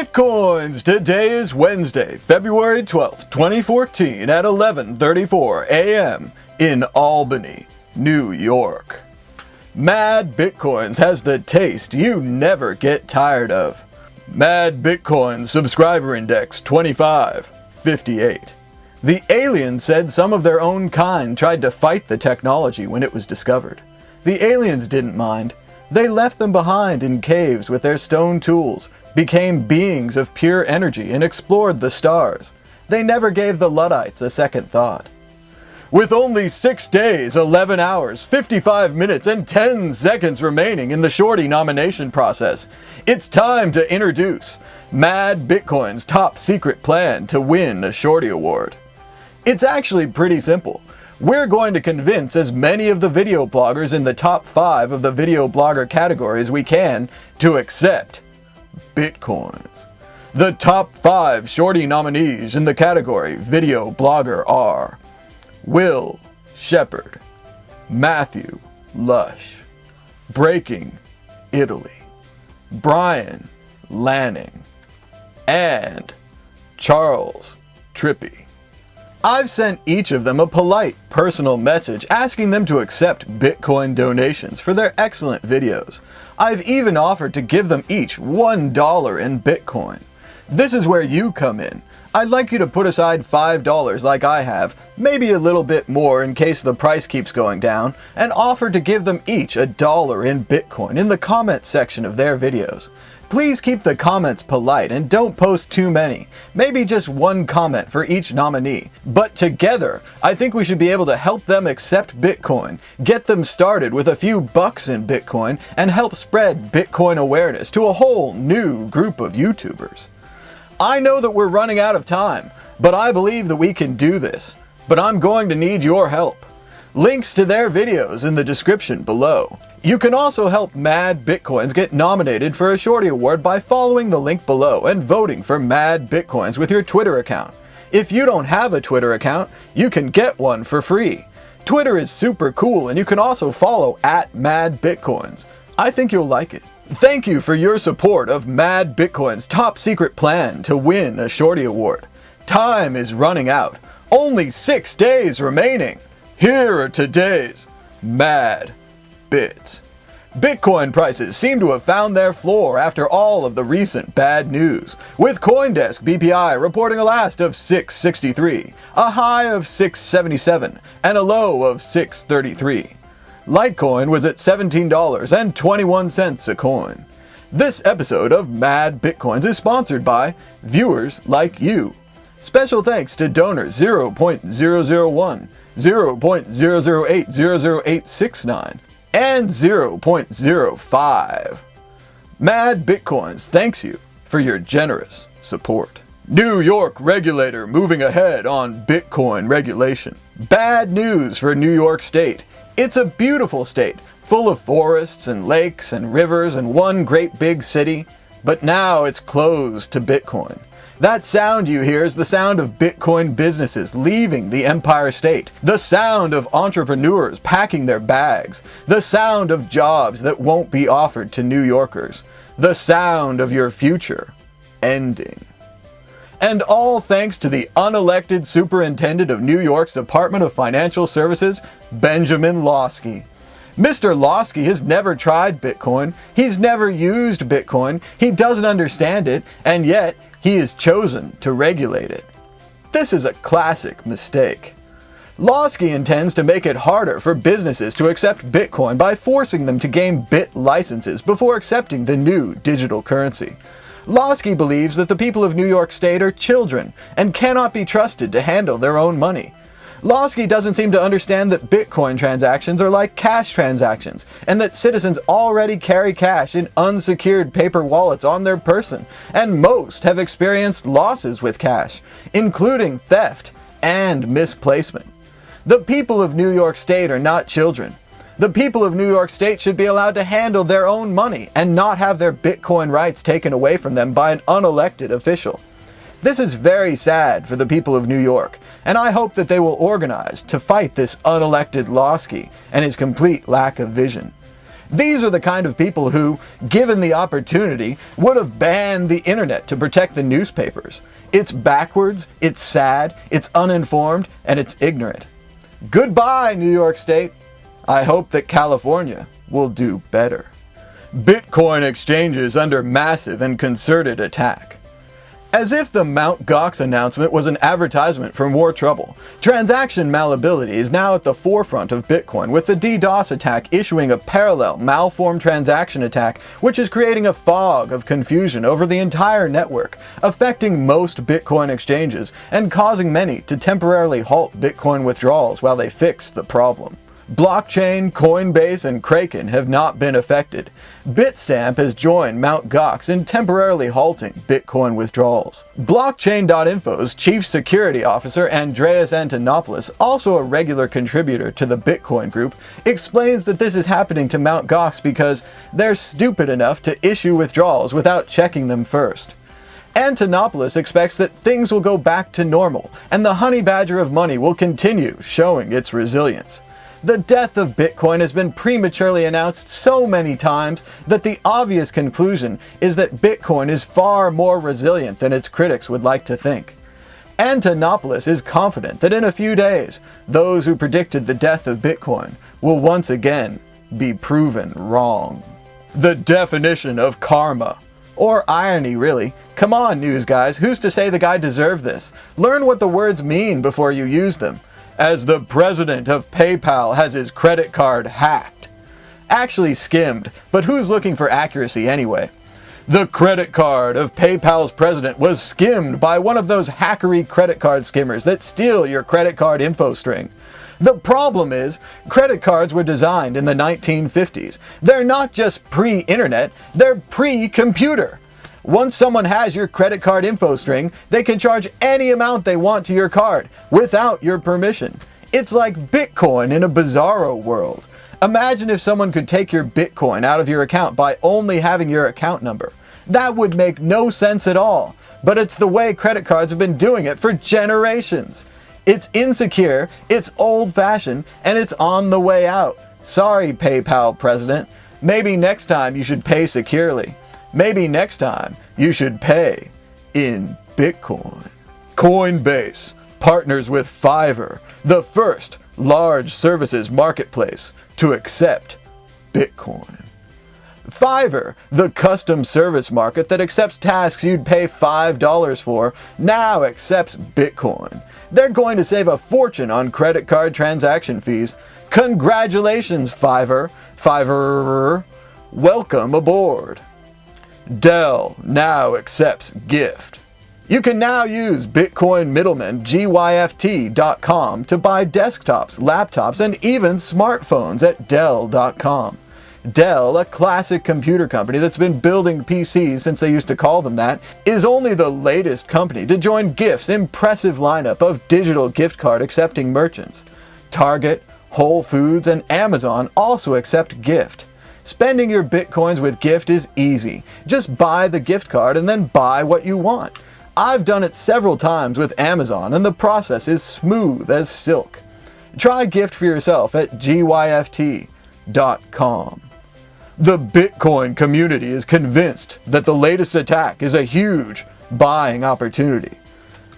MadBitcoins! Today is Wednesday, February 12th, 2014 at 11:34 a.m. in Albany, New York. MadBitcoins has the taste you never get tired of. MadBitcoins subscriber index 2558. The aliens said some of their own kind tried to fight the technology when it was discovered. The aliens didn't mind. They left them behind in caves with their stone tools, became beings of pure energy, and explored the stars. They never gave the Luddites a second thought. With only 6 days, 11 hours, 55 minutes, and 10 seconds remaining in the Shorty Nomination Process, it's time to introduce MadBitcoins Top Secret Plan to win a Shorty Award. It's actually pretty simple. We're going to convince as many of the video bloggers in the top 5 of the video blogger categories we can to accept Bitcoins. The top 5 Shorty nominees in the category Video Blogger are Will Shepard, Matthew LUSH, Breaking Italy, BRYAN, LANNING, and Charles TRIPPY. I've sent each of them a polite, personal message asking them to accept Bitcoin donations for their excellent videos. I've even offered to give them each $1 in Bitcoin. This is where you come in. I'd like you to put aside $5 like I have, maybe a little bit more in case the price keeps going down, and offer to give them each $1 in Bitcoin in the comments section of their videos. Please keep the comments polite and don't post too many. Maybe just one comment for each nominee. But together, I think we should be able to help them accept Bitcoin, get them started with a few bucks in Bitcoin, and help spread Bitcoin awareness to a whole new group of YouTubers. I know that we're running out of time, but I believe that we can do this. But I'm going to need your help. Links to their videos in the description below. You can also help MadBitcoins get nominated for a Shorty Award by following the link below and voting for MadBitcoins with your Twitter account. If you don't have a Twitter account, you can get one for free. Twitter is super cool and you can also follow @MadBitcoins. I think you'll like it. Thank you for your support of MadBitcoins Top Secret Plan to win a Shorty Award. Time is running out. Only 6 days remaining. Here are today's MadBits. Bitcoin prices seem to have found their floor after all of the recent bad news, with CoinDesk BPI reporting a last of 663, a high of 677, and a low of 633. Litecoin was at $17.21 a coin. This episode of MadBitcoins is sponsored by viewers like you. Special thanks to donors 0.001, 0.008000869, and 0.05. MadBitcoins thanks you for your generous support. New York regulator moving ahead on Bitcoin regulation. Bad news for New York State. It's a beautiful state, full of forests and lakes and rivers and one great big city, but now it's closed to Bitcoin. That sound you hear is the sound of Bitcoin businesses leaving the Empire State, the sound of entrepreneurs packing their bags, the sound of jobs that won't be offered to New Yorkers, the sound of your future ending. And all thanks to the unelected superintendent of New York's Department of Financial Services, Benjamin Lawsky. Mr. Lawsky has never tried Bitcoin, he's never used Bitcoin, he doesn't understand it, and yet he has chosen to regulate it. This is a classic mistake. Lawsky intends to make it harder for businesses to accept Bitcoin by forcing them to gain bit licenses before accepting the new digital currency. Lawsky believes that the people of New York State are children and cannot be trusted to handle their own money. Lawsky doesn't seem to understand that Bitcoin transactions are like cash transactions, and that citizens already carry cash in unsecured paper wallets on their person, and most have experienced losses with cash, including theft and misplacement. The people of New York State are not children. The people of New York State should be allowed to handle their own money and not have their Bitcoin rights taken away from them by an unelected official. This is very sad for the people of New York, and I hope that they will organize to fight this unelected Lawsky and his complete lack of vision. These are the kind of people who, given the opportunity, would have banned the internet to protect the newspapers. It's backwards, it's sad, it's uninformed, and it's ignorant. Goodbye, New York State. I hope that California will do better. Bitcoin exchanges under massive and concerted attack. As if the Mt. Gox announcement was an advertisement for more trouble, transaction malleability is now at the forefront of Bitcoin, with the DDoS attack issuing a parallel malformed transaction attack which is creating a fog of confusion over the entire network, affecting most Bitcoin exchanges and causing many to temporarily halt Bitcoin withdrawals while they fix the problem. Blockchain, Coinbase, and Kraken have not been affected. Bitstamp has joined Mt. Gox in temporarily halting Bitcoin withdrawals. Blockchain.info's Chief Security Officer Andreas Antonopoulos, also a regular contributor to the Bitcoin group, explains that this is happening to Mt. Gox because they're stupid enough to issue withdrawals without checking them first. Antonopoulos expects that things will go back to normal, and the honey badger of money will continue showing its resilience. The death of Bitcoin has been prematurely announced so many times that the obvious conclusion is that Bitcoin is far more resilient than its critics would like to think. Antonopoulos is confident that in a few days, those who predicted the death of Bitcoin will once again be proven wrong. The definition of karma. Or irony, really. Come on, news guys, who's to say the guy deserved this? Learn what the words mean before you use them. As the president of PayPal has his credit card hacked. Actually skimmed, but who's looking for accuracy anyway? The credit card of PayPal's president was skimmed by one of those hackery credit card skimmers that steal your credit card info string. The problem is, credit cards were designed in the 1950s. They're not just pre-internet, they're pre-computer. Once someone has your credit card info string, they can charge any amount they want to your card, without your permission. It's like Bitcoin in a bizarro world. Imagine if someone could take your Bitcoin out of your account by only having your account number. That would make no sense at all, but it's the way credit cards have been doing it for generations. It's insecure, it's old-fashioned, and it's on the way out. Sorry, PayPal president. Maybe next time you should pay securely. Maybe next time you should pay in Bitcoin. Coinbase partners with Fiverr, the first large services marketplace to accept Bitcoin. Fiverr, the custom service market that accepts tasks you'd pay $5 for, now accepts Bitcoin. They're going to save a fortune on credit card transaction fees. Congratulations, Fiverr. Fiverr, welcome aboard. Dell now accepts gift. You can now use Bitcoin middleman GYFT.com to buy desktops, laptops, and even smartphones at Dell.com. Dell, a classic computer company that's been building PCs since they used to call them that, is only the latest company to join Gift's impressive lineup of digital gift card accepting merchants. Target, Whole Foods, and Amazon also accept Gift. Spending your Bitcoins with Gift is easy. Just buy the gift card and then buy what you want. I've done it several times with Amazon and the process is smooth as silk. Try Gift for yourself at GYFT.com. The Bitcoin community is convinced that the latest attack is a huge buying opportunity.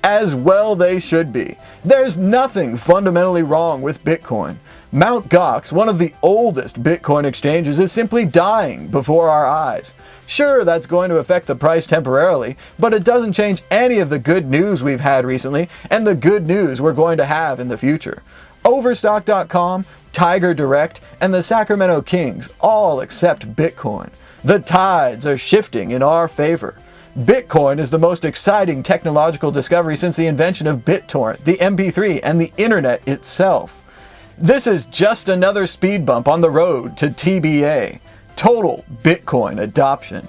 As well they should be. There's nothing fundamentally wrong with Bitcoin. Mt. Gox, one of the oldest Bitcoin exchanges, is simply dying before our eyes. Sure, that's going to affect the price temporarily, but it doesn't change any of the good news we've had recently and the good news we're going to have in the future. Overstock.com, Tiger Direct, and the Sacramento Kings all accept Bitcoin. The tides are shifting in our favor. Bitcoin is the most exciting technological discovery since the invention of BitTorrent, the MP3, and the internet itself. This is just another speed bump on the road to TBA, total Bitcoin adoption.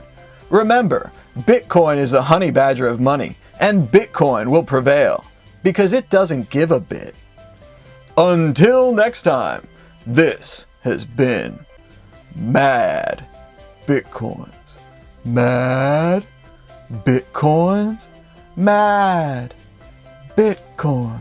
Remember, Bitcoin is the honey badger of money, and Bitcoin will prevail, because it doesn't give a bit. Until next time, this has been Mad Bitcoins. Mad Bitcoins. Mad Bitcoins.